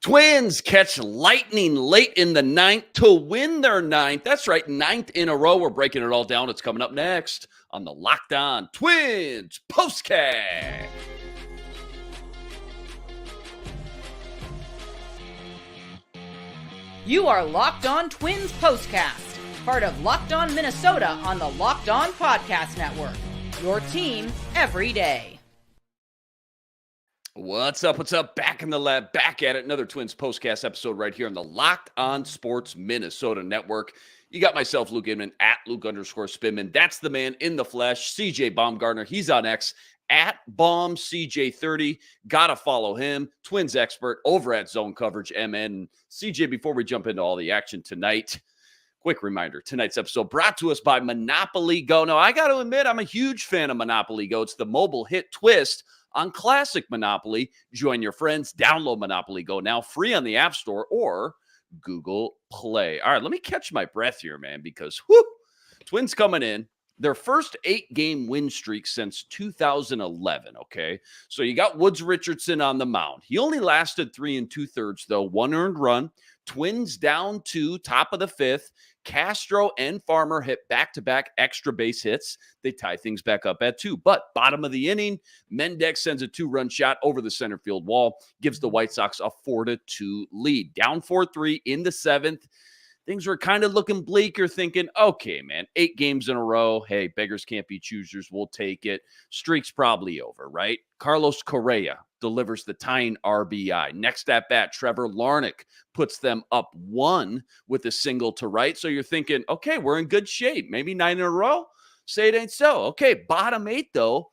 Twins catch lightning late in the ninth to win their ninth. That's right, ninth in a row. We're breaking it all down. It's coming up next on the Locked On Twins POSTCAST. You are Locked On Twins POSTCAST, part of Locked On Minnesota on the Locked On Podcast Network. Your team every day. What's up? What's up? Back in the lab, back at it. Another Twins POSTCAST episode right here on the Locked On Sports Minnesota Network. You got myself, Luke Inman, at Luke_Spinman. That's the man in the flesh, CJ Baumgartner. He's on X, at BaumCJ30. Gotta follow him. Twins expert over at Zone Coverage MN. CJ, before we jump into all the action tonight, quick reminder, tonight's episode brought to us by Monopoly Go. Now, I got to admit, I'm a huge fan of Monopoly Go. It's the mobile hit twist on classic Monopoly. Join your friends. Download Monopoly Go now, free on the App Store or Google Play. All right, let me catch my breath here, man, because Twins coming in. Their first 8-game win streak since 2011, okay? So you got Woods Richardson on the mound. He only lasted 3 2/3, though. 1 earned run. Twins down 2, top of the 5th. Castro and Farmer hit back-to-back extra base hits. They tie things back up at 2. But bottom of the inning, Mendex sends a 2-run shot over the center field wall, gives the White Sox a 4-2 lead. Down 4-3 in the 7th. Things were kind of looking bleak. You're thinking, okay, man, 8 games in a row. Hey, beggars can't be choosers. We'll take it. Streak's probably over, right? Carlos Correa delivers the tying RBI. Next at bat, Trevor Larnach puts them up 1 with a single to right. So you're thinking, okay, we're in good shape. Maybe 9 in a row. Say it ain't so. Okay, bottom 8, though.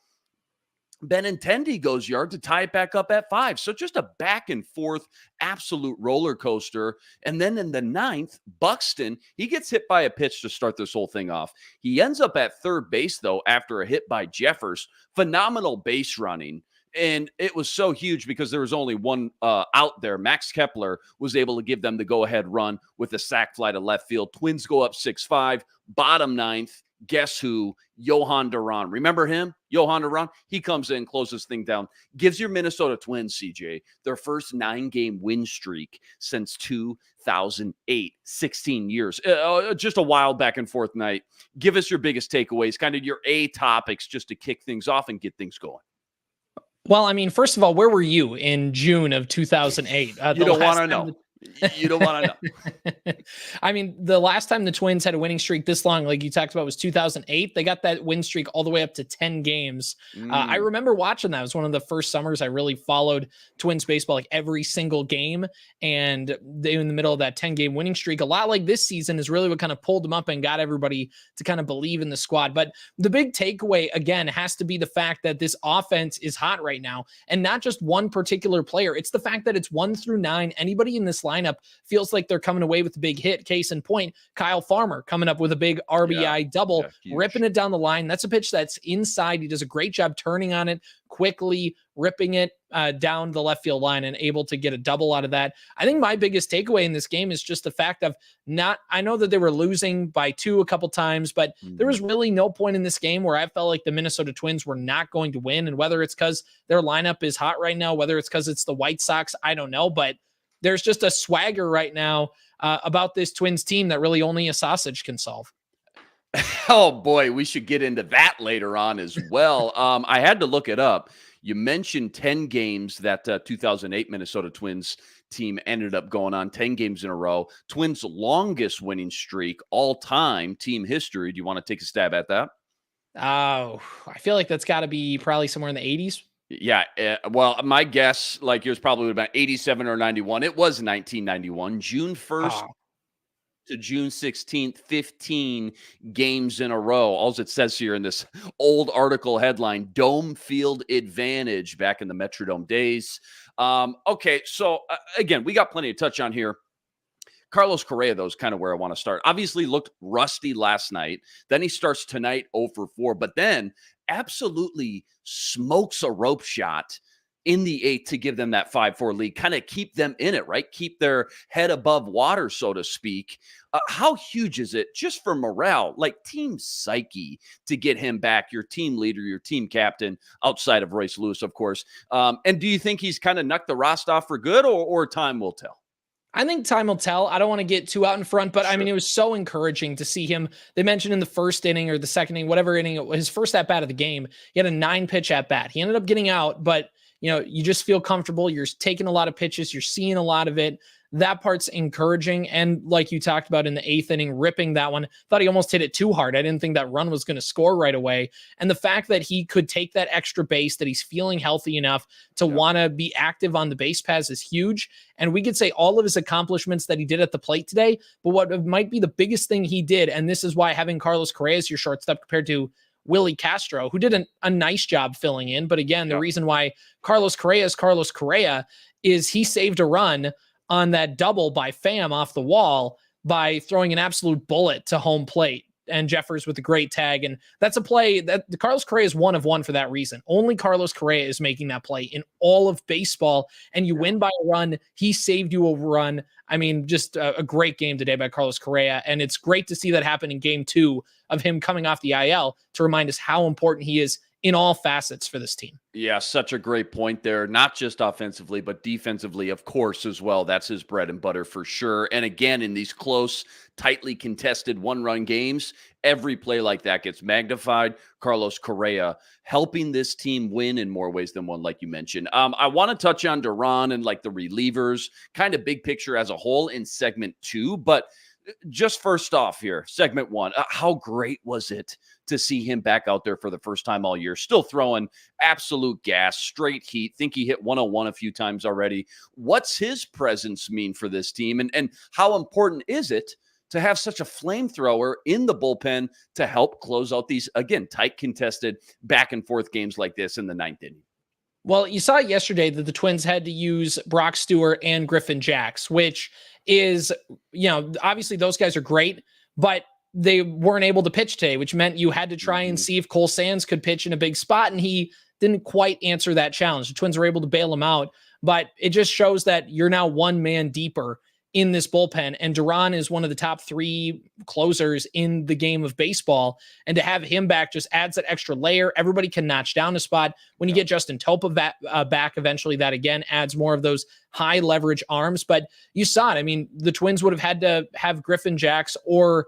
Benintendi goes yard to tie it back up at 5. So just a back and forth absolute roller coaster. And then in the 9th, Buxton, he gets hit by a pitch to start this whole thing off. He ends up at third base, though, after a hit by Jeffers. Phenomenal base running. And it was so huge because there was only one out there. Max Kepler was able to give them the go-ahead run with a sac fly to left field. Twins go up 6-5. Bottom 9th. Guess who? Johan Duran. Remember him? Johan Duran? He comes in, closes thing down, gives your Minnesota Twins, CJ, their first 9-game win streak since 2008. 16 years. Just a wild back and forth night. Give us your biggest takeaways, kind of your A topics, just to kick things off and get things going. Well, I mean, first of all, where were you in June of 2008? You don't want to know. You don't want to know. I mean, the last time the Twins had a winning streak this long, like you talked about, was 2008. They got that win streak all the way up to 10 games. I remember watching that. It was one of the first summers I really followed Twins baseball, like every single game. And they in the middle of that 10-game winning streak, a lot like this season, is really what kind of pulled them up and got everybody to kind of believe in the squad. But the big takeaway, again, has to be the fact that this offense is hot right now, and not just one particular player. It's the fact that it's 1 through 9. Anybody in this lineup feels like they're coming away with a big hit. Case in point, Kyle Farmer coming up with a big RBI double, ripping it down the line. That's a pitch that's inside. He does a great job turning on it quickly, ripping it down the left field line and able to get a double out of that. I think my biggest takeaway in this game is just the fact of I know that they were losing by 2 a couple times, but there was really no point in this game where I felt like the Minnesota Twins were not going to win. And whether it's because their lineup is hot right now, whether it's because it's the White Sox, I don't know, but there's just a swagger right now about this Twins team that really only a sausage can solve. Oh, boy, we should get into that later on as well. I had to look it up. You mentioned 10 games that 2008 Minnesota Twins team ended up going on, 10 games in a row. Twins' longest winning streak all-time team history. Do you want to take a stab at that? Oh, I feel like that's got to be probably somewhere in the 80s. Yeah, well, my guess, like yours, probably about 87 or 91. It was 1991, June 1st to June 16th, 15 games in a row. All it says here in this old article headline, Dome Field Advantage back in the Metrodome days. Okay, so again, we got plenty to touch on here. Carlos Correa, though, is kind of where I want to start. Obviously looked rusty last night. Then he starts tonight 0 for 4, but then absolutely smokes a rope shot in the eighth to give them that 5-4 lead, kind of keep them in it, right? Keep their head above water, so to speak. How huge is it just for morale, like team psyche, to get him back, your team leader, your team captain, outside of Royce Lewis, of course? And do you think he's kind of knocked the Rost off for good, or time will tell? I think time will tell. I don't want to get too out in front, but Sure. I mean, it was so encouraging to see him. They mentioned in the first inning or the second inning, whatever inning, his first at bat of the game, he had a 9-pitch at bat. He ended up getting out, but you just feel comfortable. You're taking a lot of pitches. You're seeing a lot of it. That part's encouraging. And like you talked about in the 8th inning, ripping that one, thought he almost hit it too hard. I didn't think that run was going to score right away. And the fact that he could take that extra base, that he's feeling healthy enough to want to be active on the base paths is huge. And we could say all of his accomplishments that he did at the plate today, but what might be the biggest thing he did, and this is why having Carlos Correa as your shortstop compared to Willie Castro, who did a nice job filling in. But again, the reason why Carlos Correa is Carlos Correa is he saved a run on that double by Pham off the wall by throwing an absolute bullet to home plate, and Jeffers with a great tag. And that's a play that Carlos Correa is 1 of 1 for that reason. Only Carlos Correa is making that play in all of baseball, and you win by a run. He saved you a run. I mean, just a great game today by Carlos Correa. And it's great to see that happen in game 2 of him coming off the IL to remind us how important he is in all facets for this team. Yeah, such a great point there. Not just offensively, but defensively, of course, as well. That's his bread and butter for sure. And again, in these close, tightly contested one-run games, every play like that gets magnified. Carlos Correa helping this team win in more ways than one, like you mentioned. I want to touch on Duran and like the relievers, kind of big picture as a whole in segment 2, but just first off here, segment 1, how great was it to see him back out there for the first time all year, still throwing absolute gas, straight heat? Think he hit 101 a few times already. What's his presence mean for this team? And how important is it to have such a flamethrower in the bullpen to help close out these, again, tight contested back and forth games like this in the 9th inning? Well, you saw yesterday that the Twins had to use Brock Stewart and Griffin Jacks, which is, obviously those guys are great, but they weren't able to pitch today, which meant you had to try and see if Cole Sands could pitch in a big spot, and he didn't quite answer that challenge. The Twins were able to bail him out, but it just shows that you're now one man deeper in this bullpen, and Duran is one of the top 3 closers in the game of baseball, and to have him back just adds that extra layer. Everybody can notch down a spot. When you get Justin Topa back eventually, that again adds more of those high leverage arms. But you saw it. I mean, the Twins would have had to have Griffin Jacks, or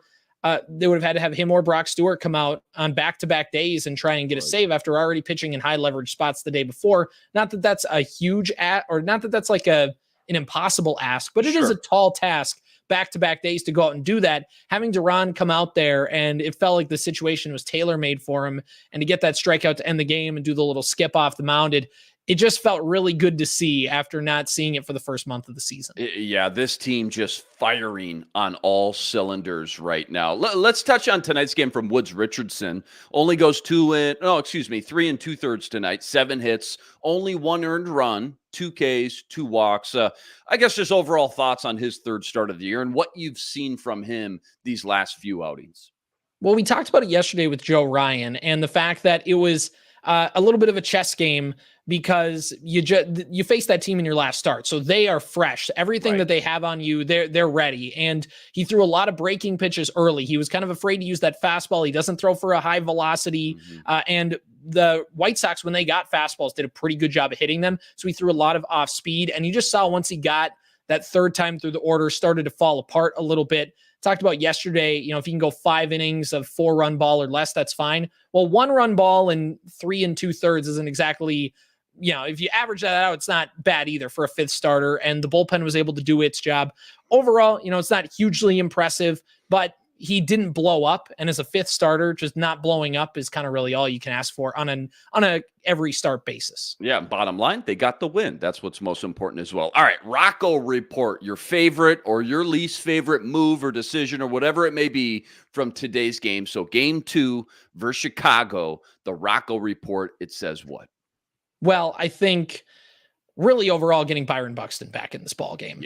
they would have had to have him or Brock Stewart come out on back-to-back days and try and get a save after already pitching in high leverage spots the day before. Not that that's a huge or not that that's like an impossible ask, but it is a tall task back-to-back days to go out and do that. Having Duran come out there, and it felt like the situation was tailor-made for him, and to get that strikeout to end the game and do the little skip off the mound, it just felt really good to see after not seeing it for the first month of the season. Yeah, this team just firing on all cylinders right now. Let's touch on tonight's game from Woods Richardson. Only goes 3 2/3 tonight, 7 hits, only 1 earned run, 2 Ks, 2 walks. I guess just overall thoughts on his 3rd start of the year and what you've seen from him these last few outings. Well, we talked about it yesterday with Joe Ryan and the fact that it was a little bit of a chess game because you face that team in your last start. So they are fresh. Everything that they have on you, they're ready. And he threw a lot of breaking pitches early. He was kind of afraid to use that fastball. He doesn't throw for a high velocity. And the White Sox, when they got fastballs, did a pretty good job of hitting them. So he threw a lot of off speed. And you just saw once he got that 3rd time through the order, started to fall apart a little bit. Talked about yesterday, if you can go 5 innings of 4-run ball or less, that's fine. Well, 1-run ball in 3 2/3 isn't exactly, if you average that out, it's not bad either for a 5th starter. And the bullpen was able to do its job. Overall, it's not hugely impressive, but he didn't blow up. And as a 5th starter, just not blowing up is kind of really all you can ask for on a every start basis. Yeah, bottom line, they got the win. That's what's most important as well. All right, Roco Report, your favorite or your least favorite move or decision or whatever it may be from today's game. So game 2 versus Chicago, the Roco Report, it says what? Well, I think really overall getting Byron Buxton back in this ball game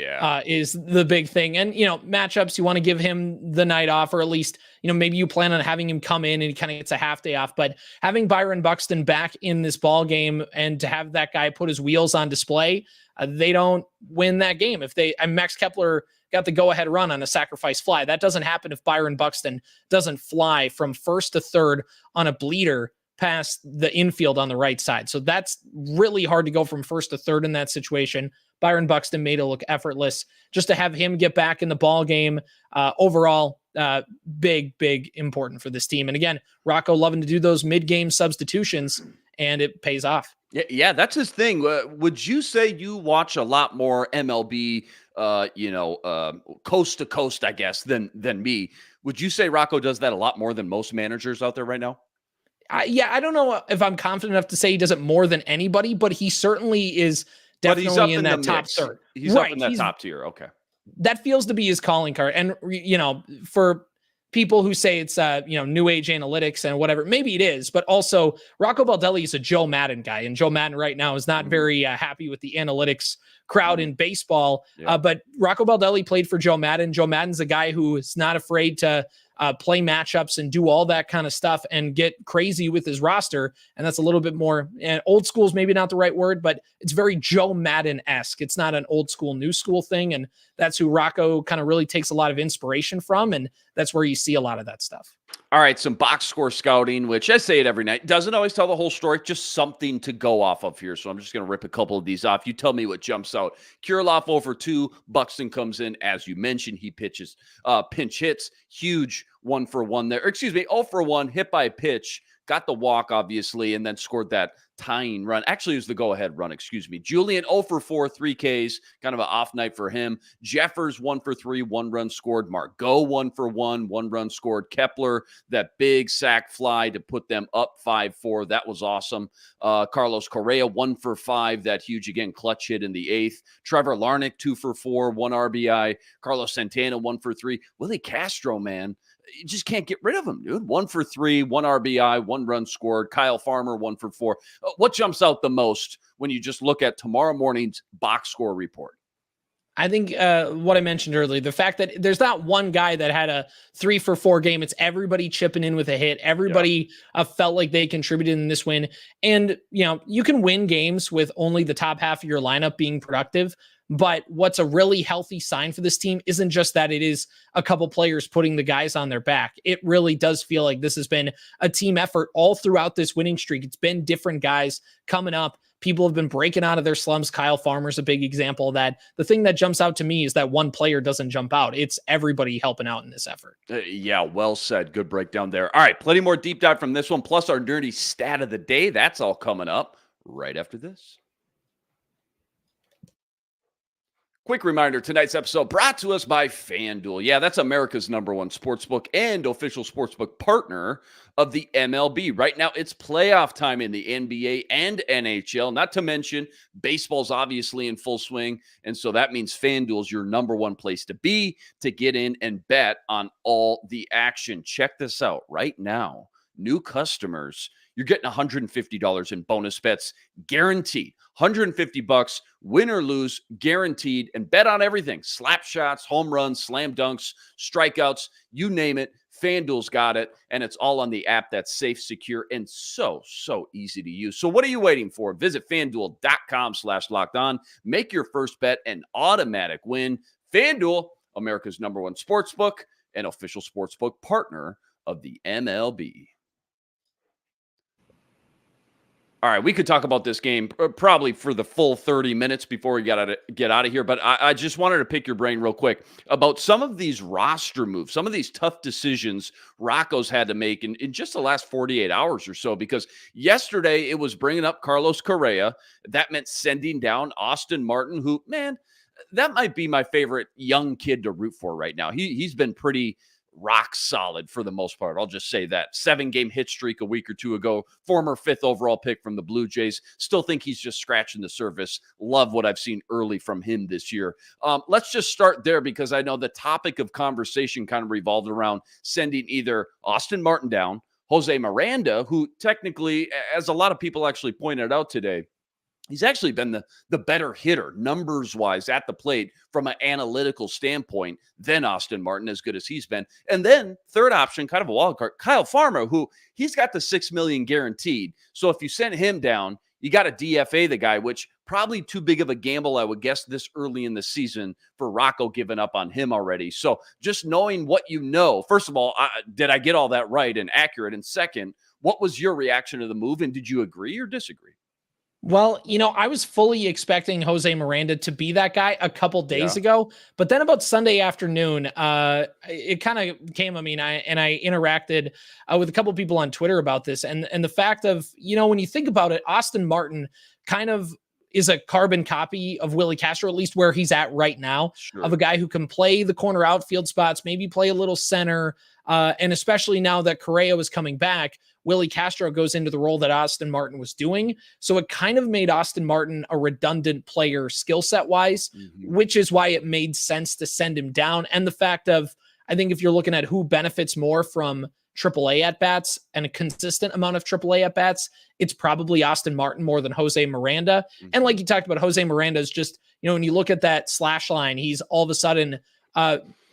is the big thing. And, matchups, you want to give him the night off, or at least, maybe you plan on having him come in and he kind of gets a half day off, but having Byron Buxton back in this ball game and to have that guy put his wheels on display, they don't win that game. Max Kepler got the go-ahead run on a sacrifice fly. That doesn't happen if Byron Buxton doesn't fly from first to third on a bleeder past the infield on the right side. So that's really hard to go from first to third in that situation. Byron Buxton made it look effortless. Just to have him get back in the ball game, overall, big important for this team. And again, Roco loving to do those mid-game substitutions, and it pays off. Yeah, that's his thing. Would you say you watch a lot more MLB, coast to coast, I guess, than me? Would you say Roco does that a lot more than most managers out there right now? I don't know if I'm confident enough to say he does it more than anybody, but he certainly is definitely in that top third. He's up in that top tier. Okay. That feels to be his calling card. And, for people who say it's, new age analytics and whatever, maybe it is, but also Rocco Baldelli is a Joe Madden guy, and Joe Madden right now is not very happy with the analytics crowd in baseball. But Rocco Baldelli played for Joe Madden. Joe Madden's a guy who is not afraid to play matchups and do all that kind of stuff and get crazy with his roster. And that's a little bit more, and old school is maybe not the right word, but it's very Joe Madden-esque. It's not an old school, new school thing. And that's who Rocco kind of really takes a lot of inspiration from. And that's where you see a lot of that stuff. All right, some box score scouting, which I say it every night, doesn't always tell the whole story, just something to go off of here. So I'm just going to rip a couple of these off. You tell me what jumps out. Kirilloff over 2. Buxton comes in, as you mentioned. He pitches, pinch hits, huge 1-for-1 there. Or excuse me, 0-for-1, hit by a pitch. Got the walk, obviously, and then scored that tying run. Actually, it was the go-ahead run, excuse me. Julian 0-for-4, 3 Ks, kind of an off night for him. Jeffers 1-for-3, 1 run scored. Margot 1-for-1, 1 run scored. Kepler, that big sac fly to put them up 5-4. That was awesome. Carlos Correa 1-for-5, that huge, again, clutch hit in the 8th. Trevor Larnach 2-for-4, 1 RBI. Carlos Santana 1-for-3. Willie Castro, man, you just can't get rid of him, dude. 1-for-3, 1 RBI, 1 run scored. Kyle Farmer 1-for-4. What jumps out the most when you just look at tomorrow morning's box score report? I think what I mentioned earlier, the fact that there's not one guy that had a 3-for-4 game. It's everybody chipping in with a hit. Everybody felt like they contributed in this win. And, you can win games with only the top half of your lineup being productive. But what's a really healthy sign for this team isn't just that it is a couple players putting the guys on their back. It really does feel like this has been a team effort all throughout this winning streak. It's been different guys coming up. People have been breaking out of their slumps. Kyle Farmer's a big example of that. The thing that jumps out to me is that one player doesn't jump out. It's everybody helping out in this effort. Yeah, well said. Good breakdown there. All right, plenty more deep dive from this one, plus our nerdy stat of the day. That's all coming up right after this. Quick reminder, tonight's episode brought to us by FanDuel. Yeah, that's America's #1 sportsbook and official sportsbook partner of the MLB. Right now, it's playoff time in the NBA and NHL, not to mention baseball's obviously in full swing, and so that means FanDuel's your #1 place to be to get in and bet on all the action. Check this out right now. New customers, you're getting $150 in bonus bets guaranteed. $150, win or lose, guaranteed, and bet on everything. Slap shots, home runs, slam dunks, strikeouts, you name it. FanDuel's got it, and it's all on the app that's safe, secure, and so easy to use. So what are you waiting for? Visit FanDuel.com/lockedon. Make your first bet an automatic win. FanDuel, America's #1 sportsbook and official sportsbook partner of the MLB. All right, we could talk about this game probably for the full 30 minutes before we get out of here, but I just wanted to pick your brain real quick about some of these roster moves, some of these tough decisions Rocco's had to make in just the last 48 hours or so, because yesterday it was bringing up Carlos Correa. That meant sending down Austin Martin, who, man, that might be my favorite young kid to root for right now. He's been pretty rock solid for the most part. I'll just say that. 7-game hit streak a week or two ago. Former 5th overall pick from the Blue Jays. Still think he's just scratching the surface. Love what I've seen early from him this year. Let's just start there, because I know the topic of conversation kind of revolved around sending either Austin Martin down, Jose Miranda, who technically, as a lot of people actually pointed out today, he's actually been the better hitter numbers wise at the plate from an analytical standpoint than Austin Martin, as good as he's been. And then third option, kind of a wild card, Kyle Farmer, who he's got the $6 million guaranteed. So if you send him down, you got to DFA the guy, which probably too big of a gamble, I would guess, this early in the season for Roco giving up on him already. So just knowing what you know, first of all, did I get all that right and accurate? And second, what was your reaction to the move? And did you agree or disagree? Well, I was fully expecting Jose Miranda to be that guy a couple days ago, but then about Sunday afternoon, it kind of came. I mean, I interacted with a couple people on Twitter about this, and the fact of, when you think about it, Austin Martin kind of is a carbon copy of Willie Castro, at least where he's at right now, of a guy who can play the corner outfield spots, maybe play a little center, and especially now that Correa was coming back, Willie Castro goes into the role that Austin Martin was doing. So it kind of made Austin Martin a redundant player skill set wise, which is why it made sense to send him down. And the fact of, I think if you're looking at who benefits more from AAA at-bats and a consistent amount of AAA at-bats, it's probably Austin Martin more than Jose Miranda. And like you talked about, Jose Miranda is just, when you look at that slash line, he's all of a sudden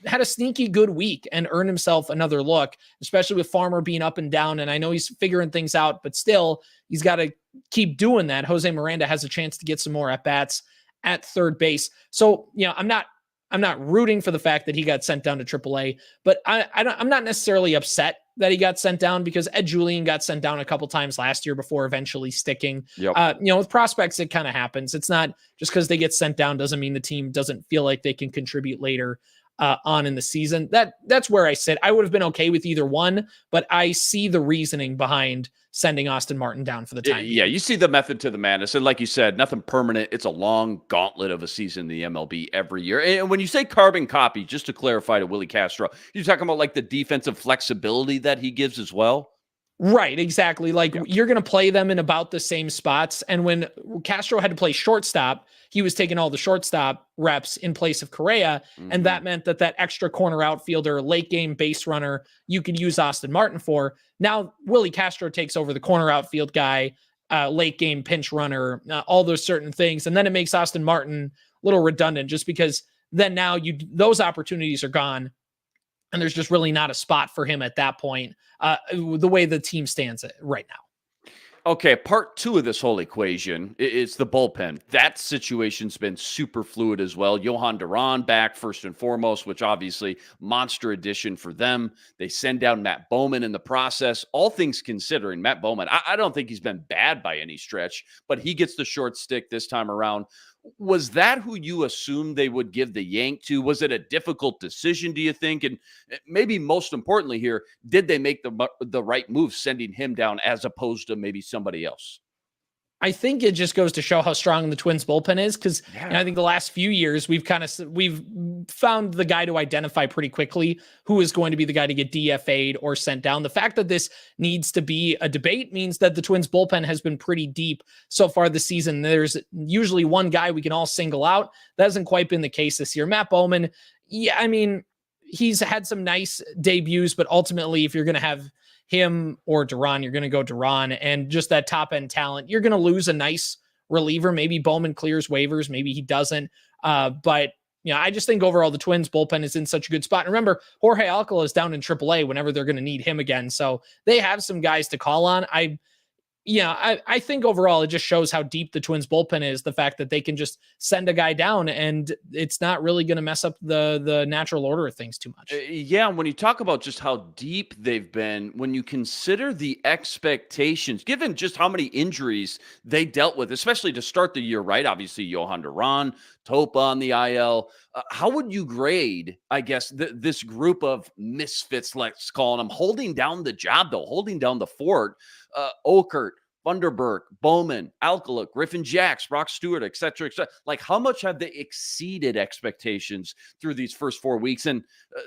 had a sneaky good week and earned himself another look, especially with Farmer being up and down. And I know he's figuring things out, but still he's got to keep doing that. Jose Miranda has a chance to get some more at-bats at third base. So, I'm not rooting for the fact that he got sent down to AAA, but I'm not necessarily upset that he got sent down, because Ed Julian got sent down a couple times last year before eventually sticking. With prospects, it kind of happens. It's not just because they get sent down doesn't mean the team doesn't feel like they can contribute later on in the season. That's where I sit. I would have been okay with either one, but I see the reasoning behind sending Austin Martin down for the time. Yeah, you see the method to the madness. And like you said, nothing permanent. It's a long gauntlet of a season in the MLB every year. And when you say carbon copy, just to clarify to Willie Castro, you're talking about like the defensive flexibility that he gives as well? Right, exactly. Like you're going to play them in about the same spots. And when Castro had to play shortstop, he was taking all the shortstop reps in place of Correa. And that meant that extra corner outfielder, late game base runner, you could use Austin Martin for. Now, Willie Castro takes over the corner outfield guy, late game pinch runner, all those certain things. And then it makes Austin Martin a little redundant, just because then now those opportunities are gone. And there's just really not a spot for him at that point, the way the team stands right now. Okay, part two of this whole equation is the bullpen. That situation's been super fluid as well. Johan Duran back first and foremost, which obviously monster addition for them. They send down Matt Bowman in the process. All things considering, Matt Bowman, I don't think he's been bad by any stretch, but he gets the short stick this time around. Was that who you assumed they would give the yank to? Was it a difficult decision, do you think? And maybe most importantly here, did they make the right move sending him down as opposed to maybe somebody else? I think it just goes to show how strong the Twins bullpen is, because I think the last few years we've found the guy to identify pretty quickly who is going to be the guy to get DFA'd or sent down. The fact that this needs to be a debate means that the Twins bullpen has been pretty deep so far this season. There's usually one guy we can all single out. That hasn't quite been the case this year. Matt Bowman, he's had some nice debuts, but ultimately if you're going to have him or Duran, you're going to go Duran, and just that top end talent, you're going to lose a nice reliever. Maybe Bowman clears waivers, maybe he doesn't. But I just think overall the Twins bullpen is in such a good spot. And remember, Jorge Alcala is down in AAA whenever they're going to need him again. So they have some guys to call on. I think overall it just shows how deep the Twins bullpen is, the fact that they can just send a guy down and it's not really going to mess up the natural order of things too much. Yeah, when you talk about just how deep they've been, when you consider the expectations, given just how many injuries they dealt with, especially to start the year, right? Obviously, Johan Duran, Topa on the IL. How would you grade, I guess, this group of misfits, let's call them, holding down the job, though, holding down the fort? Okert, Funderburk, Bowman, Alcala, Griffin Jacks, Brock Stewart, et cetera, et cetera. Like, how much have they exceeded expectations through these first 4 weeks? And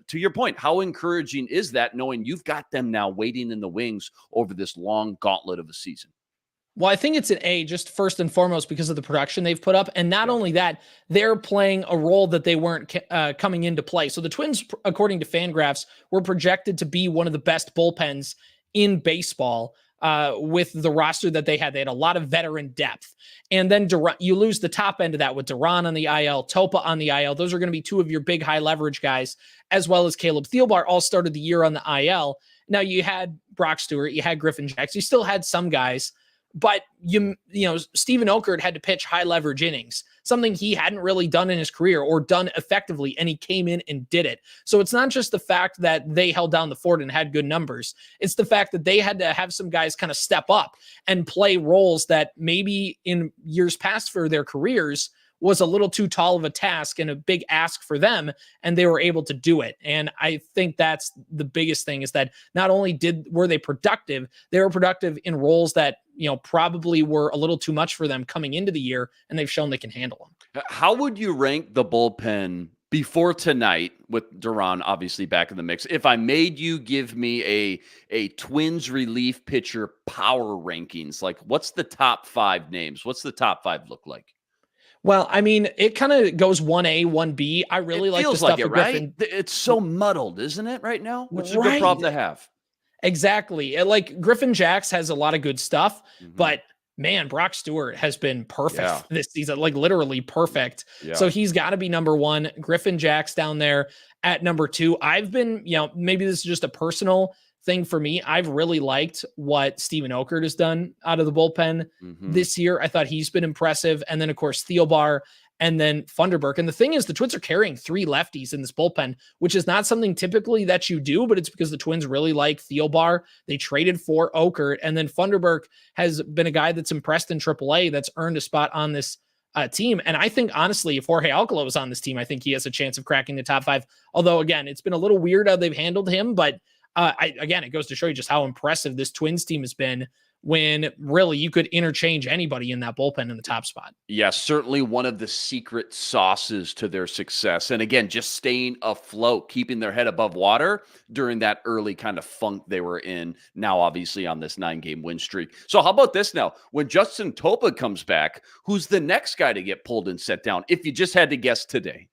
to your point, how encouraging is that, knowing you've got them now waiting in the wings over this long gauntlet of a season? Well, I think it's an A, just first and foremost because of the production they've put up. And not only that, they're playing a role that they weren't coming into play. So the Twins, according to FanGraphs, were projected to be one of the best bullpens in baseball with the roster that they had. They had a lot of veteran depth. And then you lose the top end of that with Duran on the IL, Topa on the IL. Those are going to be two of your big high leverage guys, as well as Caleb Thielbar all started the year on the IL. Now you had Brock Stewart, you had Griffin Jax, you still had some guys, but you know, Steven Okert had to pitch high leverage innings, something he hadn't really done in his career or done effectively, and he came in and did it. So it's not just the fact that they held down the fort and had good numbers. It's the fact that they had to have some guys kind of step up and play roles that maybe in years past for their careers was a little too tall of a task and a big ask for them, and they were able to do it. And I think that's the biggest thing, is that not only were they productive, they were productive in roles that, you know, probably were a little too much for them coming into the year, and they've shown they can handle them. How would you rank the bullpen before tonight, with Duran obviously back in the mix? If I made you give me a Twins relief pitcher power rankings, like what's the top 5 names? What's the top 5 look like? Well, I mean, it kind of goes 1A, 1B. I really like the stuff like it, with Griffin. Right? It's so muddled, isn't it, right now? Which is a Right. good problem to have. Exactly. Like Griffin Jax has a lot of good stuff, but man, Brock Stewart has been perfect this season, like literally perfect. Yeah. So he's got to be number 1. Griffin Jax down there at number 2. I've been, you know, maybe this is just a personal thing for me. I've really liked what Steven Okert has done out of the bullpen this year. I thought he's been impressive. And then, of course, Thielbar and then Funderburk. And the thing is, the Twins are carrying 3 lefties in this bullpen, which is not something typically that you do, but it's because the Twins really like Thielbar. They traded for Okert. And then Funderburk has been a guy that's impressed in AAA, that's earned a spot on this team. And I think, honestly, if Jorge Alcala was on this team, I think he has a chance of cracking the top 5. Although, again, it's been a little weird how they've handled him, but again, it goes to show you just how impressive this Twins team has been, when really you could interchange anybody in that bullpen in the top spot. Yes, certainly one of the secret sauces to their success. And again, just staying afloat, keeping their head above water during that early kind of funk they were in, now obviously on this 9-game win streak. So how about this now? When Justin Topa comes back, who's the next guy to get pulled and set down, if you just had to guess today?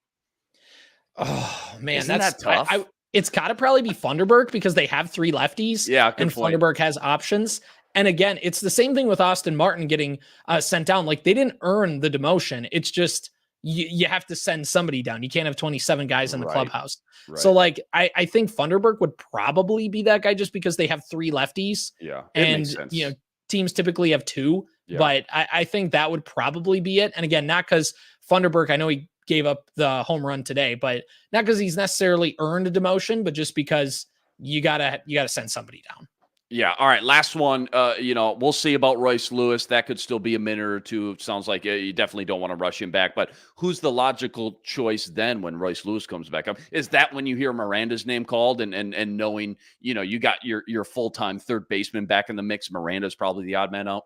Oh, man, Isn't that tough? It's got to probably be Funderburk, because they have 3 lefties. Yeah, and Funderburk has options. And again, it's the same thing with Austin Martin getting sent down. Like, they didn't earn the demotion. It's just you have to send somebody down. You can't have 27 guys in the clubhouse. Right. So, like, I think Funderburk would probably be that guy, just because they have 3 lefties. Yeah, and makes sense. You know, teams typically have 2. Yeah. But I think that would probably be it. And again, not because Funderburk, I know he gave up the home run today, but not because he's necessarily earned a demotion, but just because you gotta send somebody down. Yeah. All right. Last one. You know, we'll see about Royce Lewis. That could still be a minute or two. It sounds like you definitely don't want to rush him back. But who's the logical choice then when Royce Lewis comes back up? Is that when you hear Miranda's name called and knowing, you know, you got your full-time third baseman back in the mix? Miranda's probably the odd man out.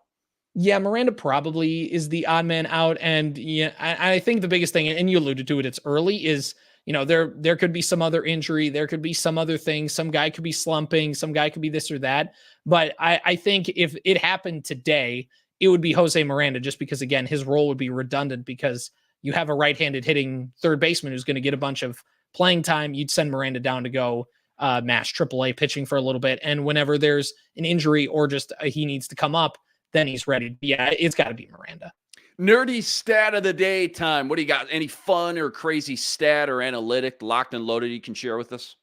Yeah, Miranda probably is the odd man out. And yeah, I think the biggest thing, and you alluded to it, it's early, is, you know, there could be some other injury. There could be some other thing. Some guy could be slumping. Some guy could be this or that. But I think if it happened today, it would be Jose Miranda, just because, again, his role would be redundant, because you have a right-handed hitting third baseman who's going to get a bunch of playing time. You'd send Miranda down to go mash AAA pitching for a little bit. And whenever there's an injury or just he needs to come up, then he's ready. Yeah, it's got to be Miranda. Nerdy stat of the day time. What do you got? Any fun or crazy stat or analytic, locked and loaded, you can share with us?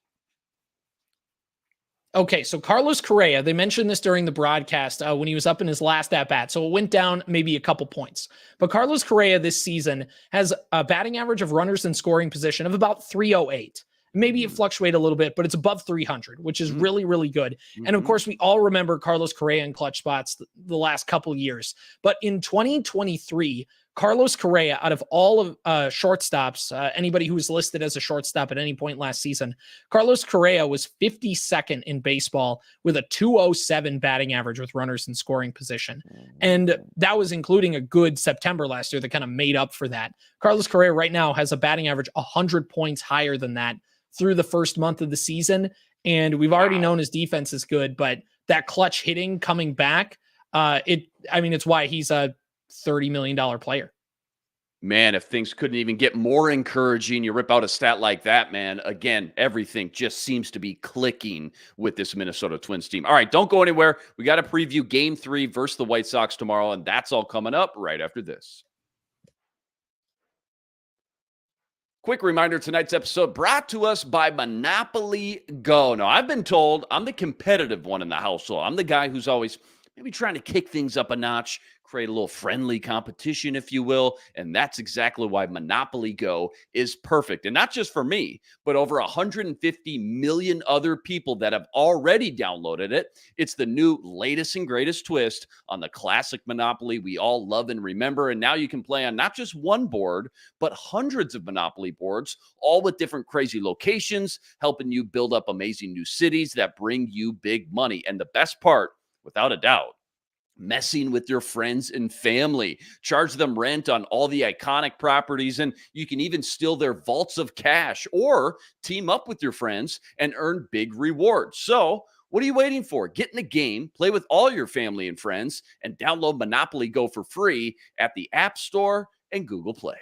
Okay, so Carlos Correa, they mentioned this during the broadcast when he was up in his last at-bat, so it went down maybe a couple points. But Carlos Correa this season has a batting average of runners in scoring position of about 308. Maybe it fluctuates a little bit, but it's above 300, which is really, really good. And of course, we all remember Carlos Correa in clutch spots the last couple years. But in 2023, Carlos Correa, out of all of shortstops, anybody who was listed as a shortstop at any point last season, Carlos Correa was 52nd in baseball with a 207 batting average with runners in scoring position. And that was including a good September last year that kind of made up for that. Carlos Correa right now has a batting average 100 points higher than that through the first month of the season. And we've already known his defense is good, but that clutch hitting coming back, it's why he's a $30 million player. Man, if things couldn't even get more encouraging, you rip out a stat like that, man. Again, everything just seems to be clicking with this Minnesota Twins team. All right, don't go anywhere. We got to preview Game 3 versus the White Sox tomorrow, and that's all coming up right after this. Quick reminder, tonight's episode brought to us by Monopoly Go. Now, I've been told I'm the competitive one in the household. I'm the guy who's always maybe trying to kick things up a notch, create a little friendly competition, if you will. And that's exactly why Monopoly Go is perfect. And not just for me, but over 150 million other people that have already downloaded it. It's the new latest and greatest twist on the classic Monopoly we all love and remember. And now you can play on not just one board, but hundreds of Monopoly boards, all with different crazy locations, helping you build up amazing new cities that bring you big money. And the best part, without a doubt, messing with your friends and family. Charge them rent on all the iconic properties, and you can even steal their vaults of cash or team up with your friends and earn big rewards. So what are you waiting for? Get in the game, play with all your family and friends, and download Monopoly Go for free at the App Store and Google Play.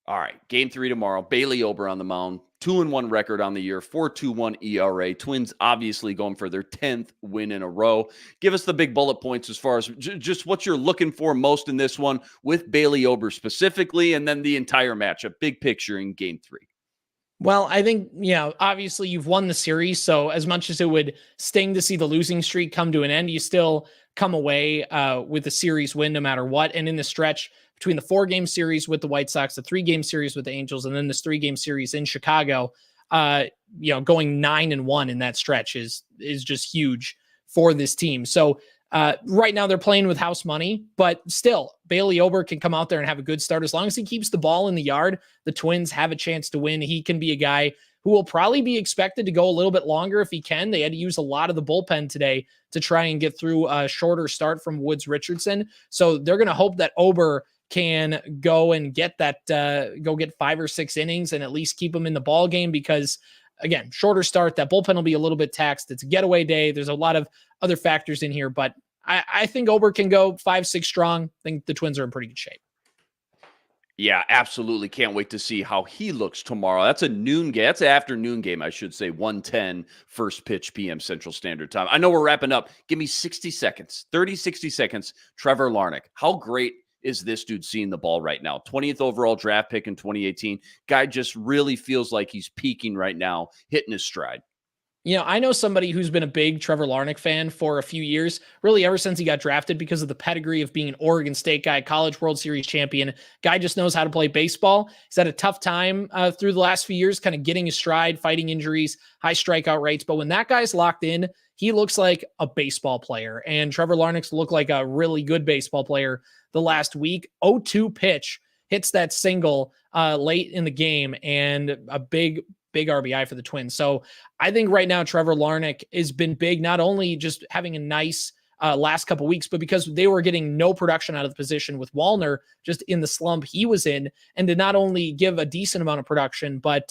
All right, Game 3 tomorrow. Bailey Ober on the mound. 2-1 record on the year, 4.21 ERA. Twins obviously going for their 10th win in a row. Give us the big bullet points as far as just what you're looking for most in this one with Bailey Ober specifically, and then the entire matchup, big picture in Game 3. Well, I think, obviously you've won the series. So as much as it would sting to see the losing streak come to an end, you still come away with the series win no matter what. And in the stretch between the 4-game series with the White Sox, the 3-game series with the Angels, and then this 3-game series in Chicago, going 9-1 in that stretch is just huge for this team. So right now they're playing with house money, but still Bailey Ober can come out there and have a good start. As long as he keeps the ball in the yard, the Twins have a chance to win. He can be a guy who will probably be expected to go a little bit longer if he can. They had to use a lot of the bullpen today to try and get through a shorter start from Woods Richardson. So they're going to hope that Ober can go and get that, go get 5 or 6 innings and at least keep them in the ball game, because again, shorter start, that bullpen will be a little bit taxed. It's a getaway day. There's a lot of other factors in here, but I think Ober can go 5-6 strong. I think the Twins are in pretty good shape. Yeah, absolutely. Can't wait to see how he looks tomorrow. That's a noon game. That's an afternoon game, I should say. 1:10 first pitch PM Central Standard Time. I know we're wrapping up. Give me 60 seconds, 30, 60 seconds. Trevor Larnach. How great is this dude seeing the ball right now? 20th overall draft pick in 2018. Guy just really feels like he's peaking right now, hitting his stride. I know somebody who's been a big Trevor Larnach fan for a few years, really ever since he got drafted, because of the pedigree of being an Oregon State guy, College World Series champion. Guy just knows how to play baseball. He's had a tough time through the last few years, kind of getting his stride, fighting injuries, high strikeout rates. But when that guy's locked in, he looks like a baseball player. And Trevor Larnach's looked like a really good baseball player the last week. 0-2 pitch, hits that single late in the game, and a big RBI for the Twins. So I think right now Trevor Larnach has been big, not only just having a nice last couple weeks, but because they were getting no production out of the position with Wallner just in the slump he was in, and to not only give a decent amount of production, but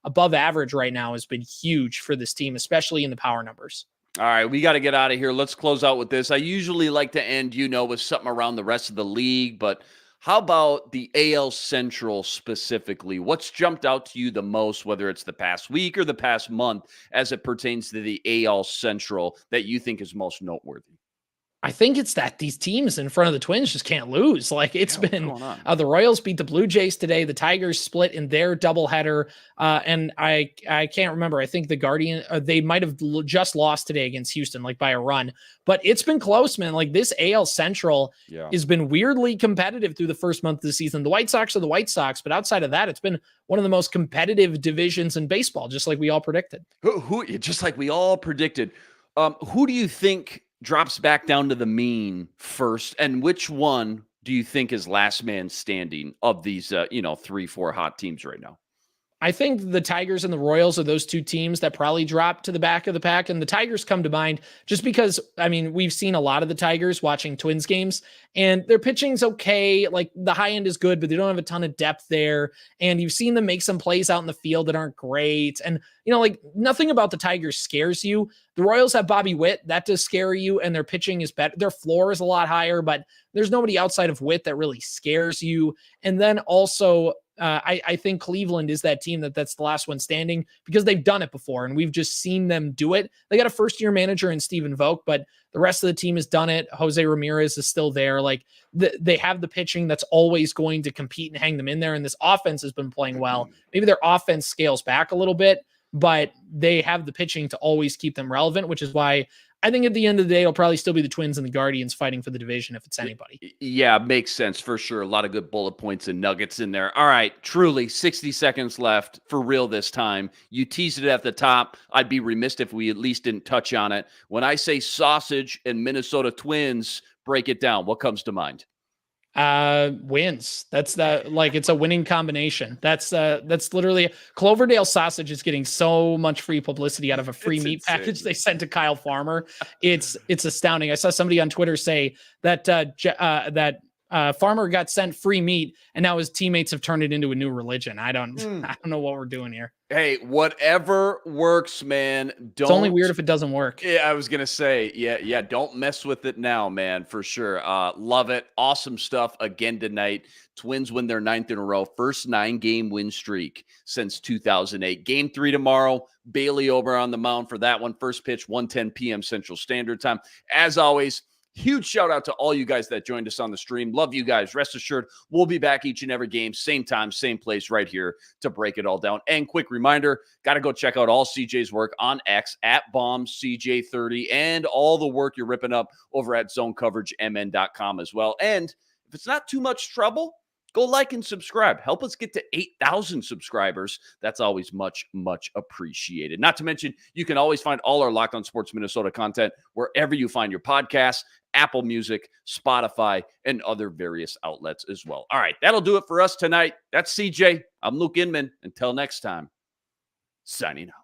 above average right now has been huge for this team, especially in the power numbers. All right, we got to get out of here. Let's close out with this. I usually like to end, with something around the rest of the league, but how about the AL Central specifically? What's jumped out to you the most, whether it's the past week or the past month, as it pertains to the AL Central that you think is most noteworthy? I think it's that these teams in front of the Twins just can't lose. Like it's been, the Royals beat the Blue Jays today. The Tigers split in their doubleheader. And I can't remember. I think the Guardian, they might've just lost today against Houston, like by a run, but it's been close, man. Like this AL Central has been weirdly competitive through the first month of the season. The White Sox are the White Sox, but outside of that, it's been one of the most competitive divisions in baseball, just like we all predicted. Just like we all predicted. Who do you think drops back down to the mean first, and which one do you think is last man standing of these 3-4 hot teams right now? I think the Tigers and the Royals are those two teams that probably drop to the back of the pack. And the Tigers come to mind just because, I mean, we've seen a lot of the Tigers watching Twins games and their pitching's okay. Like the high end is good, but they don't have a ton of depth there. And you've seen them make some plays out in the field that aren't great. And, you know, like nothing about the Tigers scares you. The Royals have Bobby Witt. That does scare you. And their pitching is better. Their floor is a lot higher, but there's nobody outside of Witt that really scares you. And then also, I think Cleveland is that team that's the last one standing because they've done it before and we've just seen them do it. They got a first-year manager in Stephen Vogt, but the rest of the team has done it. Jose Ramirez is still there. Like they have the pitching that's always going to compete and hang them in there. And this offense has been playing well. Maybe their offense scales back a little bit, but they have the pitching to always keep them relevant, which is why I think at the end of the day, it'll probably still be the Twins and the Guardians fighting for the division if it's anybody. Yeah, makes sense for sure. A lot of good bullet points and nuggets in there. All right, truly 60 seconds left for real this time. You teased it at the top. I'd be remiss if we at least didn't touch on it. When I say sausage and Minnesota Twins, break it down. What comes to mind? Wins. That's like it's a winning combination. That's literally Cloverdale sausage is getting so much free publicity out of a free meat package they sent to Kyle Farmer. It's astounding. I saw somebody on Twitter say that Farmer got sent free meat and now his teammates have turned it into a new religion. I don't know what we're doing here. Hey, whatever works, man. It's only weird if it doesn't work. Yeah, I was going to say, yeah, don't mess with it now, man, for sure. Love it. Awesome stuff again tonight. Twins win their 9th in a row, first 9-game win streak since 2008. Game 3 tomorrow. Bailey over on the mound for that one. First pitch, 1:10 p.m. Central Standard Time. As always, huge shout out to all you guys that joined us on the stream. Love you guys. Rest assured, we'll be back each and every game, same time, same place right here to break it all down. And quick reminder, got to go check out all CJ's work on X at BombCJ30 and all the work you're ripping up over at ZoneCoverageMN.com as well. And if it's not too much trouble, go like and subscribe. Help us get to 8,000 subscribers. That's always much, much appreciated. Not to mention, you can always find all our Locked On Sports Minnesota content wherever you find your podcasts, Apple Music, Spotify, and other various outlets as well. All right, that'll do it for us tonight. That's CJ. I'm Luke Inman. Until next time, signing out.